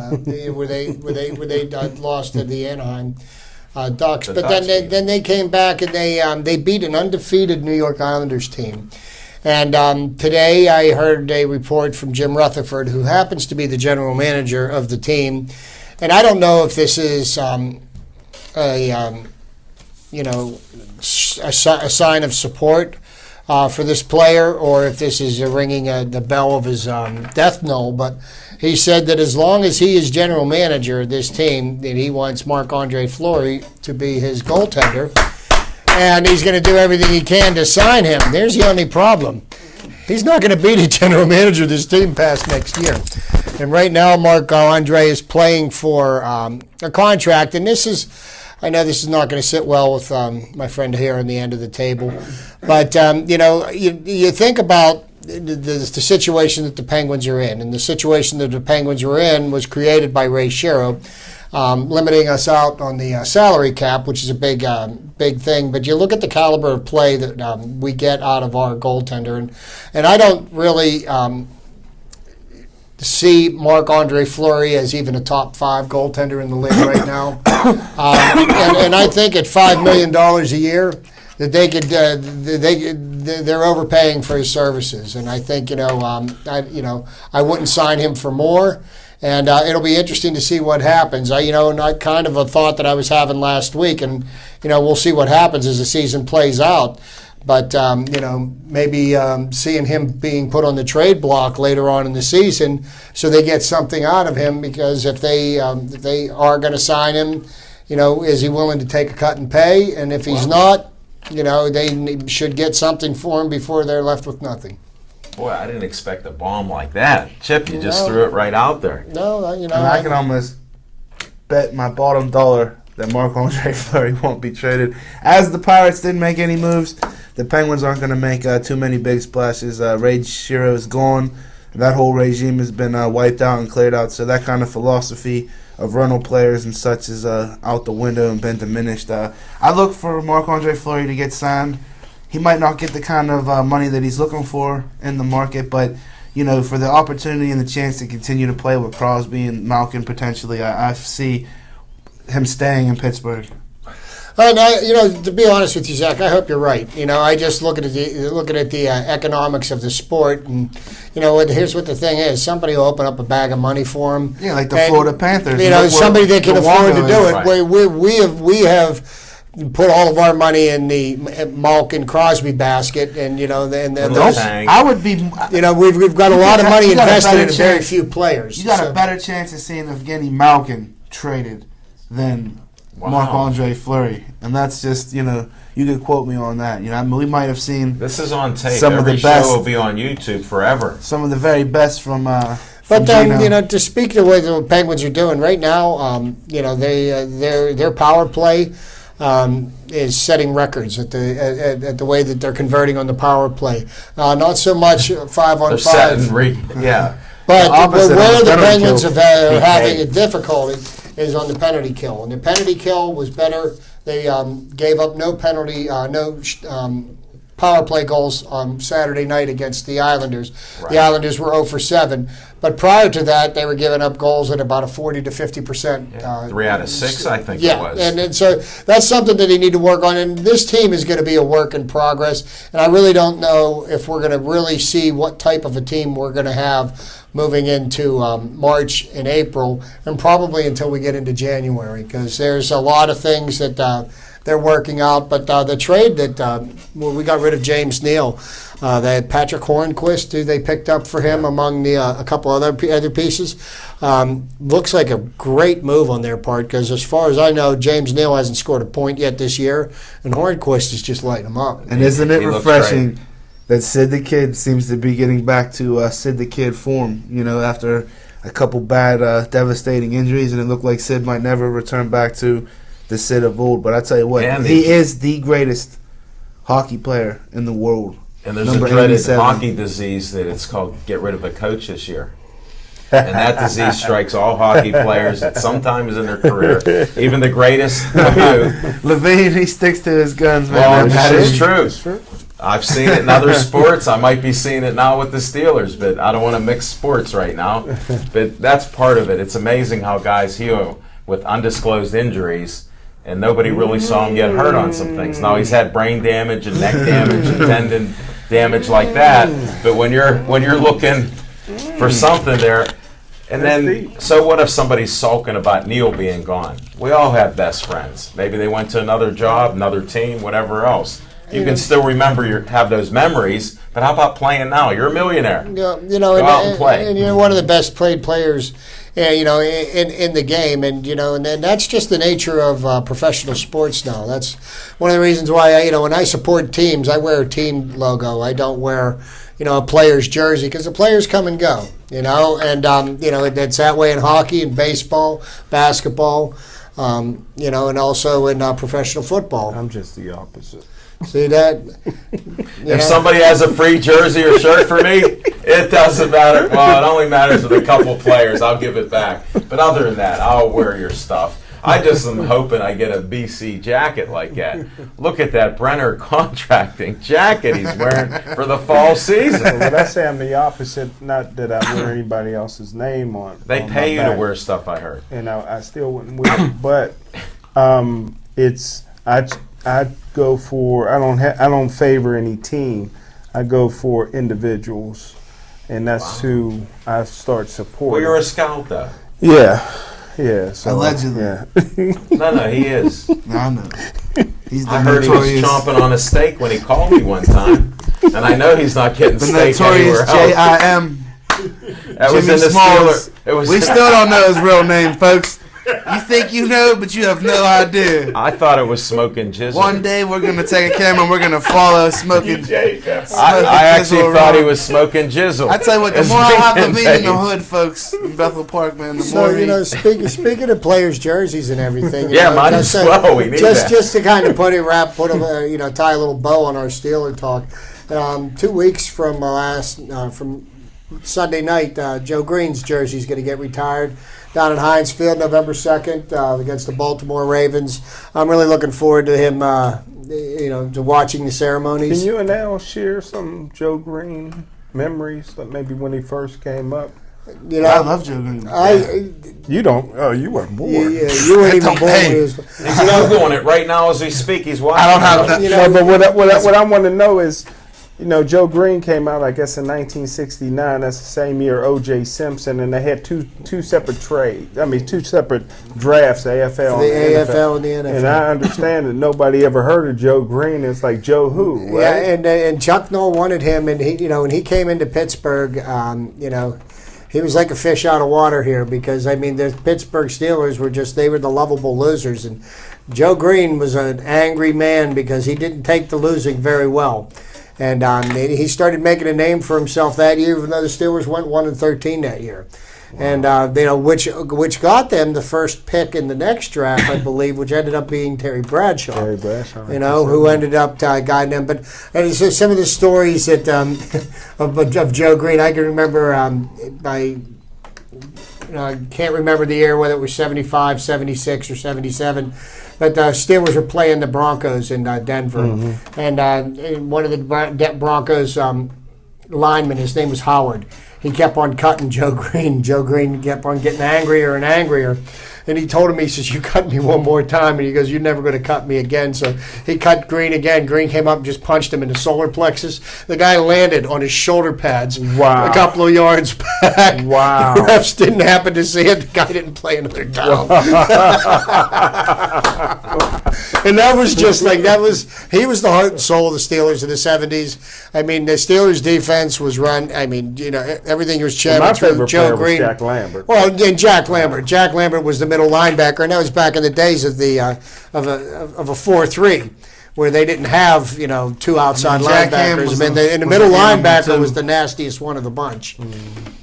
lost to the Anaheim Ducks, The but Ducks then they came back and they beat an undefeated New York Islanders team. And today I heard a report from Jim Rutherford, who happens to be the general manager of the team. And I don't know if this is a sign of support for this player, or if this is ringing the bell of his death knell. But he said that as long as he is general manager of this team, that he wants Marc-Andre Fleury to be his goaltender, and he's going to do everything he can to sign him. There's the only problem. He's not going to be the general manager of this team past next year. And right now, Marc-Andre is playing for a contract, and I know this is not going to sit well with my friend here on the end of the table, but you think about the situation that the Penguins are in, and the situation that the Penguins were in was created by Ray Shero, limiting us out on the salary cap, which is a big thing. But you look at the caliber of play that we get out of our goaltender, and I don't really see Marc-Andre Fleury as even a top 5 goaltender in the league right now. And I think at $5 million a year that they're overpaying for his services. And I think I wouldn't sign him for more. And it'll be interesting to see what happens. I kind of a thought that I was having last week, and we'll see what happens as the season plays out. But maybe seeing him being put on the trade block later on in the season, so they get something out of him. Because if they are going to sign him, is he willing to take a cut and pay? And if he's not, they should get something for him before they're left with nothing. Boy, I didn't expect a bomb like that. Chip, you just threw it right out there. No, And I can almost bet my bottom dollar that Marc-Andre Fleury won't be traded. As the Pirates didn't make any moves, the Penguins aren't going to make too many big splashes. Ray Shero is gone. That whole regime has been wiped out and cleared out. So that kind of philosophy of rental players and such is out the window and been diminished. I look for Marc-Andre Fleury to get signed. He might not get the kind of money that he's looking for in the market, but for the opportunity and the chance to continue to play with Crosby and Malkin potentially, I see him staying in Pittsburgh. And to be honest with you, Zach, I hope you're right. I just looking at the economics of the sport, and here's what the thing is: somebody will open up a bag of money for him. Yeah, like the Florida Panthers. Somebody that can afford to do it. Right. We have put all of our money in the Malkin Crosby basket, and I would be. We've got a lot of money invested in very few players. You got a better chance of seeing Evgeny Malkin traded than Marc-Andre Fleury, and that's just you could quote me on that. We might have seen. This is on tape. Some Every of the best show will be on YouTube forever. Some of the very best from. But to speak to the way the Penguins are doing right now, their power play is setting records at the way that they're converting on the power play. Not so much 5-on-5. Yeah. But where the Penguins are PK. having a difficulty is on the penalty kill, and the penalty kill was better. They gave up no power play goals on Saturday night against the Islanders. Right. The Islanders were 0 for 7. But prior to that, they were giving up goals at about a 40 to 50%. 3 out of 6, I think it was. And so that's something that they need to work on. And this team is going to be a work in progress. And I really don't know if we're going to really see what type of a team we're going to have moving into March and April, and probably until we get into January, because there's a lot of things that they're working out. But the trade that we got rid of James Neal, that Patrick Hornquist, who they picked up for him among the a couple other pieces, looks like a great move on their part, because as far as I know, James Neal hasn't scored a point yet this year, and Hornquist is just lighting them up. And isn't it refreshing that Sid the Kid seems to be getting back to Sid the Kid form, after a couple bad, devastating injuries, and it looked like Sid might never return back to the Sid of old. But I tell you what, he is the greatest hockey player in the world. And there's a dreaded hockey disease that it's called get rid of a coach this year. And that disease strikes all hockey players at some times in their career, even the greatest. Levine, he sticks to his guns, man. Well, that is true. I've seen it in other sports. I might be seeing it now with the Steelers, but I don't want to mix sports right now. But that's part of it. It's amazing how guys heal with undisclosed injuries, and nobody really saw him get hurt on some things. Now he's had brain damage and neck damage and tendon damage like that. But when you're looking for something there, and then so what if somebody's sulking about Neil being gone? We all have best friends. Maybe they went to another job, another team, whatever else. You can still have those memories, but how about playing now? You're a millionaire. Go out and play. And you're one of the best played players, in the game, and and that's just the nature of professional sports now. That's one of the reasons why when I support teams, I wear a team logo. I don't wear a player's jersey, because the players come and go. And it's that way in hockey and baseball, basketball, and also in professional football. I'm just the opposite. See that? If somebody has a free jersey or shirt for me, it doesn't matter. Well, it only matters with a couple players. I'll give it back. But other than that, I'll wear your stuff. I just am hoping I get a BC jacket like that. Look at that Brenner Contracting jacket he's wearing for the fall season. Well, I say I'm the opposite. Not that I wear anybody else's name on. They pay you to wear stuff, I heard. And I still wouldn't wear it, but I go for I don't favor any team. I go for individuals, and that's who I start supporting. Well, you're a scout, though. Yeah. So, allegedly. Yeah. No, he is. No, I know. He's the I heard he was chomping on a steak when he called me one time, and I know he's not getting the steak notorious anywhere else. JIM. That was Jimmy in the Smalls. Steelers. We still don't know his real name, folks. You think you know, but you have no idea. I thought it was Smoking Jizzle. One day we're going to take a camera and we're going to follow Smoking Jizzle. I actually thought he was Smoking Jizzle. I tell you what, the more I have Levine in the hood, folks, in Bethel Park, man, the more speaking of players' jerseys and everything. Might as well. We need that. Just to kind of tie a little bow on our Steeler talk. 2 weeks from from Sunday night, Joe Green's jersey is going to get retired down at Heinz Field, November 2nd, against the Baltimore Ravens. I'm really looking forward to him, to watching the ceremonies. Can you and Al share some Joe Green memories, like maybe when he first came up? I love Joe Green. You don't? Oh, you weren't born. Yeah, you weren't even born. He's Googling it right now as we speak. He's watching. I don't have that. But what I want to know is, Joe Green came out, I guess, in 1969. That's the same year O.J. Simpson, and they had two separate two separate drafts, the AFL the and the AFL and the NFL. And I understand that nobody ever heard of Joe Green. It's like Joe who, right? Yeah, and Chuck Noll wanted him, and when he came into Pittsburgh, he was like a fish out of water here, because the Pittsburgh Steelers were the lovable losers, and Joe Green was an angry man because he didn't take the losing very well. And he started making a name for himself that year, even though the Steelers went 1-13 that year. Wow. And which got them the first pick in the next draft, I believe, which ended up being Terry Bradshaw. Who ended up guiding them. But so some of the stories that of Joe Green, I can remember. I can't remember the year, whether it was 75, 76, or 77. But the Steelers were playing the Broncos in Denver. Mm-hmm. And one of the Broncos linemen, his name was Howard, he kept on cutting Joe Green. Joe Green kept on getting angrier and angrier. And he told him, he says, "You cut me one more time." And he goes, "You're never going to cut me again." So he cut Green again. Green came up and just punched him in the solar plexus. The guy landed on his shoulder pads a couple of yards back. Wow. The refs didn't happen to see it. The guy didn't play another down. And that was just like he was the heart and soul of the Steelers in the 70s. I mean, the Steelers defense was run. I mean, everything was championed through Joe Green. Was Jack Lambert. Well, and Jack Lambert. Jack Lambert was the middle linebacker, and that was back in the days of the of a 4-3. Where they didn't have, two outside linebackers. I mean, the middle linebacker was the nastiest one of the bunch.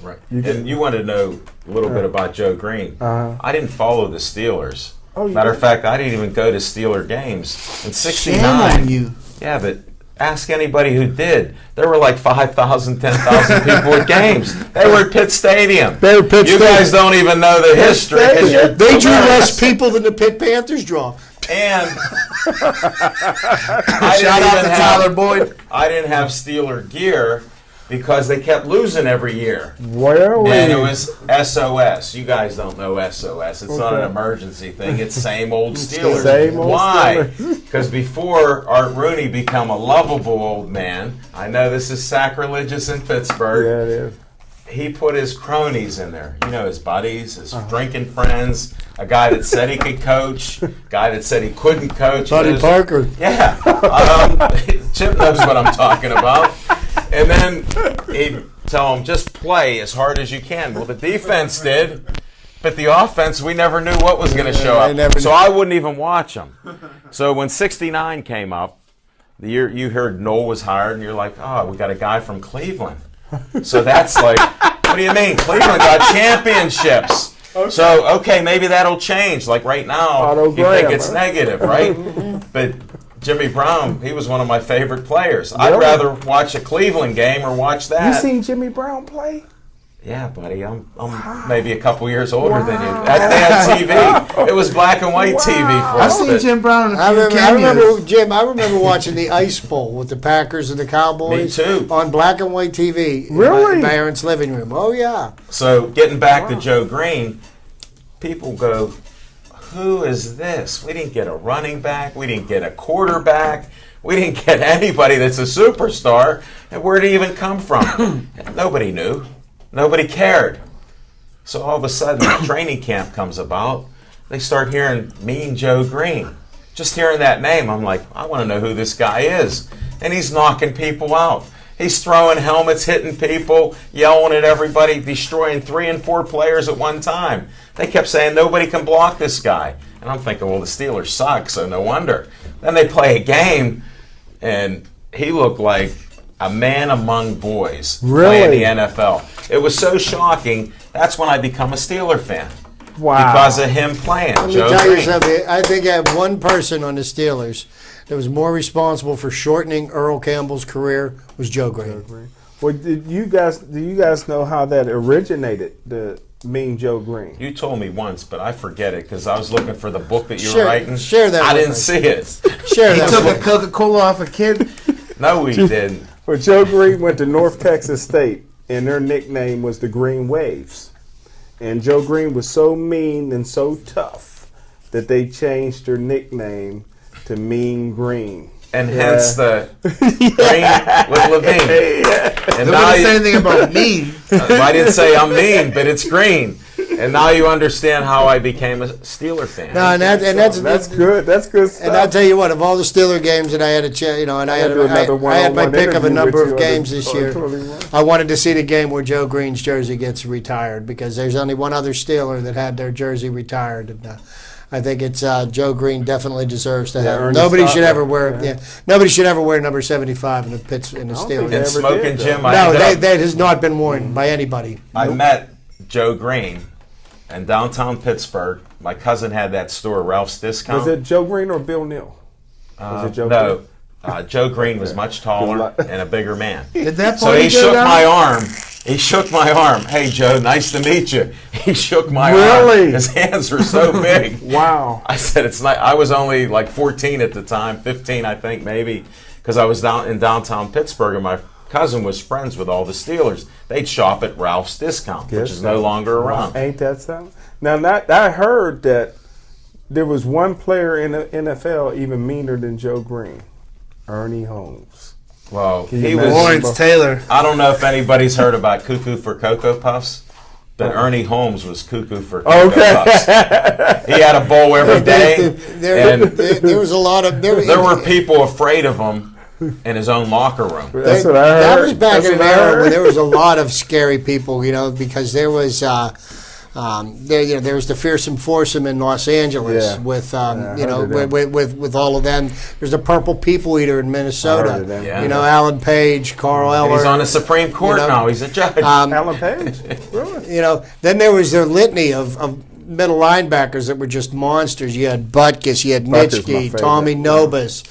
Right. And you want to know a little bit about Joe Green. I didn't follow the Steelers. Matter of fact, I didn't even go to Steeler games. In '69. Shame on you. Yeah, but ask anybody who did. There were like 5,000, 10,000 people at games. They were at Pitt Stadium. You guys don't even know the history. They drew less people than the Pitt Panthers draw. And shout out to Tyler Boyd. I didn't have Steeler gear because they kept losing every year. Well, and it was SOS. You guys don't know SOS. It's not an emergency thing. It's same old Steelers. Why? Because before Art Rooney became a lovable old man, I know this is sacrilegious in Pittsburgh. Yeah, it is. He put his cronies in there. His buddies, his drinking friends, a guy that said he could coach, guy that said he couldn't coach. Buddy Parker. Yeah. Chip knows what I'm talking about. And then he'd tell him, just play as hard as you can. Well, the defense did, but the offense, we never knew what was going to show up. So I wouldn't even watch them. So when '69 came up, the year you heard Noel was hired, and you're like, oh, we got a guy from Cleveland. So that's like, what do you mean? Cleveland got championships. Okay, maybe that'll change. Like right now, you think it's negative, right? But Jimmy Brown, he was one of my favorite players. Really? I'd rather watch a Cleveland game or watch that. You seen Jimmy Brown play? Yeah, buddy. I'm maybe a couple years older than you. They had TV. It was black and white TV for I've us. seen Jim Brown in a few I remember watching the Ice Bowl with the Packers and the Cowboys. Me too. On black and white TV. Really? In my parents' living room. Oh, yeah. So getting back to Joe Green, people go, who is this? We didn't get a running back. We didn't get a quarterback. We didn't get anybody that's a superstar. And where did he even come from? Nobody knew. Nobody cared. So all of a sudden, the training camp comes about. They start hearing Mean Joe Green. Just hearing that name, I'm like, I want to know who this guy is. And he's knocking people out. He's throwing helmets, hitting people, yelling at everybody, destroying 3 and 4 players at one time. They kept saying nobody can block this guy. And I'm thinking, well, the Steelers suck, so no wonder. Then they play a game, and he looked like a man among boys playing the NFL. It was so shocking. That's when I become a Steeler fan. Wow. Because of him playing. Let me tell you something. I think I have one person on the Steelers that was more responsible for shortening Earl Campbell's career was Joe Green. Well, do you guys know how that originated, the Mean Joe Green? You told me once, but I forget it because I was looking for the book that you were writing. Share that. I didn't see it. Share that. He took a Coca-Cola off a kid. No, we didn't. Well, Joe Green went to North Texas State, and their nickname was the Green Waves. And Joe Green was so mean and so tough that they changed their nickname to Mean Green. And hence the Green with Levine. And Nobody now said anything about mean. I didn't say I'm mean, but it's green. And now you understand how I became a Steeler fan. No, That's good. That's good stuff. And I'll tell you what, of all the Steeler games that I had a chance, and I had my pick of a number of games this year. I wanted to see the game where Joe Green's jersey gets retired because there's only one other Steeler that had their jersey retired, and I think it's Joe Green definitely deserves to have. Nobody should ever wear. Nobody should ever wear number 75 in the Steelers. And Smoking Jim, No, that has not been worn by anybody. I met Joe Green in downtown Pittsburgh. My cousin had that store, Ralph's Discount. Was it Joe Green or Bill Neal? Was it Joe Green? Joe Green was much taller and a bigger man. Did that so he shook my arm. He shook my arm. Hey, Joe, nice to meet you. He shook my arm. His hands were so big. Wow. I said, it's not. I was only like 14 at the time, 15, I think, maybe, because I was down in downtown Pittsburgh, and my cousin was friends with all the Steelers. They'd shop at Ralph's Discount, which is no longer around. Ain't that something? Now, I heard that there was one player in the NFL even meaner than Joe Green, Ernie Holmes. Well, he was Lawrence Taylor. I don't know if anybody's heard about Cuckoo for Cocoa Puffs, But Ernie Holmes was cuckoo for Cocoa Puffs. He had a bowl every day. There was a lot of... There were people afraid of him in his own locker room. That's what I heard. That was back in an era when there was a lot of scary people, because there was... there was the Fearsome Foursome in Los Angeles with with all of them. There's the Purple People Eater in Minnesota. Alan Page, Carl Eller. He's on the Supreme Court now. He's a judge. Alan Page. Really? Then there was their litany of middle linebackers that were just monsters. You had Butkus, you had Nitschke, Tommy Nobis.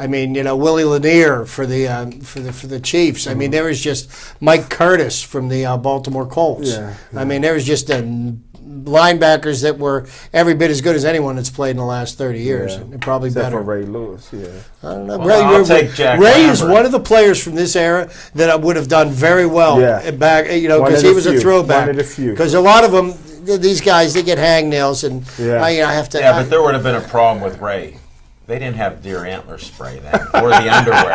I mean, Willie Lanier for the Chiefs. I mean, there was just Mike Curtis from the Baltimore Colts. I mean, there was just linebackers that were every bit as good as anyone that's played in the last 30 years, and probably Except better. for Ray Lewis, I don't know. Well, I'll take Jack Ray Lambert. is one of the players from this era that I would have done very well back, because he was a throwback. One of the few. Because a lot of them, these guys, they get hangnails, and I have to. Yeah, but there would have been a problem with Ray. They didn't have deer antler spray then, or the underwear.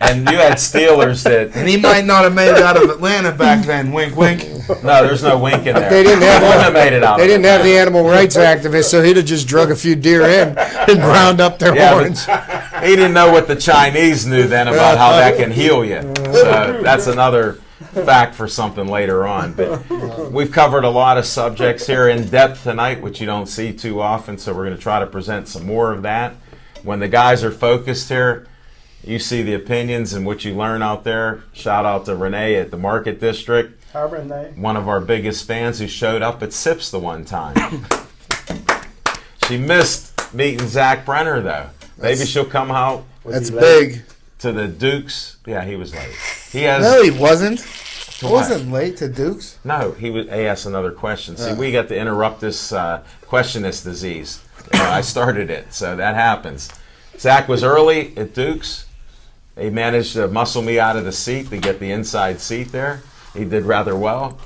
And you had Steelers that... And he might not have made it out of Atlanta back then. Wink, wink. No, there's no wink in there. They didn't have made it out. They didn't have the animal rights activists, so he'd have just drug a few deer in and ground up their horns. He didn't know what the Chinese knew then about how that can heal you. So that's another fact for something later on. But we've covered a lot of subjects here in depth tonight, which you don't see too often, so we're going to try to present some more of that. When the guys are focused here, you see the opinions and what you learn out there. Shout out to Renee at the Market District. Hi, Renee. One of our biggest fans who showed up at SIPS the one time. She missed meeting Zach Brenner, though. Maybe she'll come out. That's big. To the Dukes. Yeah, he was late. No, he wasn't. He wasn't late to Dukes. No, he asked another question. See, we got to interrupt this questionist disease. I started it, so that happens. Zach was early at Dukes. He managed to muscle me out of the seat to get the inside seat there. He did rather well.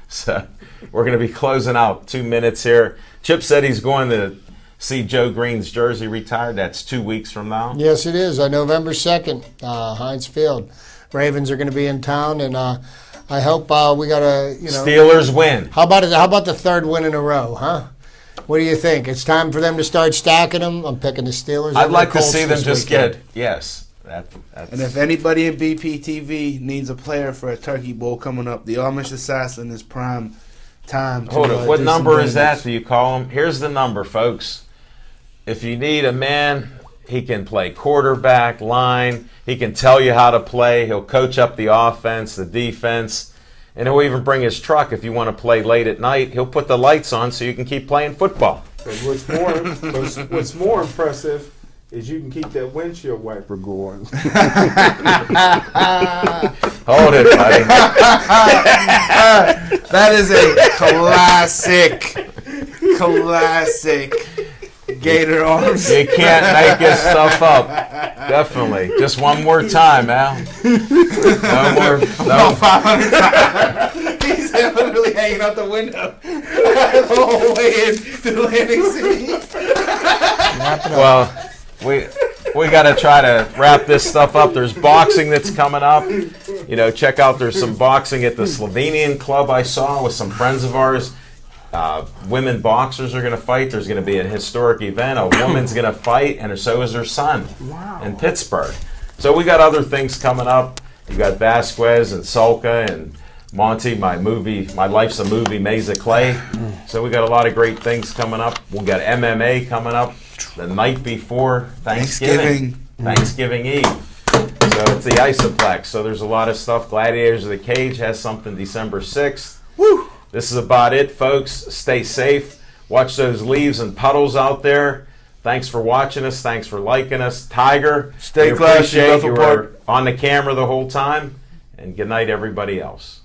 So we're going to be closing out 2 minutes here. Chip said he's going to see Joe Green's jersey retired. That's 2 weeks from now. Yes, it is. On November 2nd, Heinz Field. Ravens are going to be in town, and I hope we got a Steelers win. How about the third win in a row, huh? What do you think? It's time for them to start stacking them. I'm picking the Steelers. I'd like to see them just get that's And if anybody in BPTV needs a player for a Turkey Bowl coming up, the Amish Assassin is prime time. Hold it. What number is that? Do you call him? Here's the number, folks. If you need a man, he can play quarterback, line. He can tell you how to play. He'll coach up the offense, the defense. And he'll even bring his truck if you want to play late at night. He'll put the lights on so you can keep playing football. But what's more impressive is you can keep that windshield wiper going. Hold it, buddy. That is a classic Gator arms. You can't make this stuff up. Definitely. Just one more time, Al. No more. No. 500 times. He's literally hanging out the window the whole way into the landing seat. Well, we got to try to wrap this stuff up. There's boxing that's coming up. Check out. There's some boxing at the Slovenian club I saw with some friends of ours. Women boxers are going to fight. There's going to be a historic event. A woman's going to fight, and so is her son in Pittsburgh. So we got other things coming up. You got Vasquez and Solka and Monty, my Life's a Movie, Mesa Clay. So we got a lot of great things coming up. We got MMA coming up the night before Thanksgiving Eve. So it's the Isoplex. So there's a lot of stuff. Gladiators of the Cage has something December 6th. Woo! This is about it, folks. Stay safe. Watch those leaves and puddles out there. Thanks for watching us. Thanks for liking us. Tiger, stay we classy. appreciate you were on the camera the whole time. And good night, everybody else.